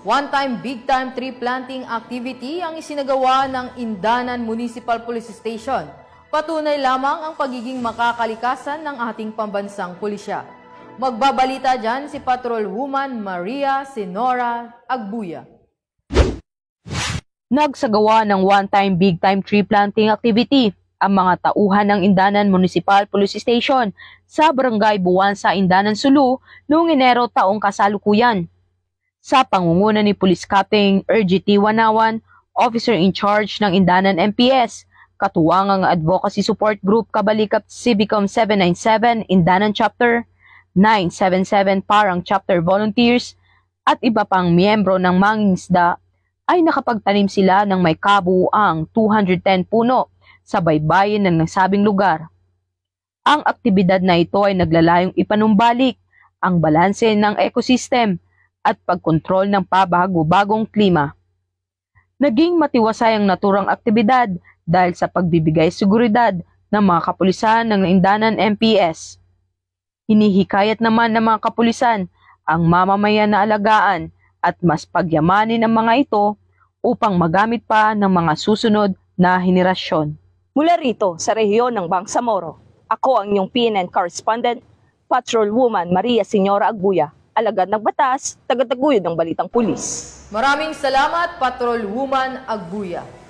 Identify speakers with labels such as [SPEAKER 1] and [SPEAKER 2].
[SPEAKER 1] One-time, big-time tree planting activity ang isinagawa ng Indanan Municipal Police Station. Patunay lamang ang pagiging makakalikasan ng ating pambansang pulisya. Magbabalita dyan si Patrol Woman Maria Senora Agbuya.
[SPEAKER 2] Nagsagawa ng one-time, big-time tree planting activity ang mga tauhan ng Indanan Municipal Police Station sa Barangay Buwansa, Indanan, Sulu noong Enero taong kasalukuyan. Sa pangunguna ni Police Captain RGT Wanawan, Officer in Charge ng Indanan MPS, katuwangang Advocacy Support Group Kabalikap Civicom 797 Indanan Chapter, 977 Parang Chapter Volunteers, at iba pang miyembro ng mangingisda ay nakapagtanim sila ng may kabuuang 210 puno sa baybayin ng nasabing lugar. Ang aktibidad na ito ay naglalayong ipanumbalik ang balanse ng ecosystem at pagkontrol ng pabago-bagong klima. Naging matiwasay ang naturang aktibidad dahil sa pagbibigay seguridad ng mga kapulisan ng Indanan MPS. Hinihikayat naman ng mga kapulisan ang mamamayan na alagaan at mas pagyamanin ang mga ito upang magamit pa ng mga susunod na henerasyon.
[SPEAKER 3] Mula rito sa rehiyon ng Bangsamoro, ako ang inyong PNN correspondent, Patrol Woman Maria Senora Agbuya, alagad ng batas, tagataguyod ng balitang pulis.
[SPEAKER 1] Maraming salamat, Patrol Woman Agbuya.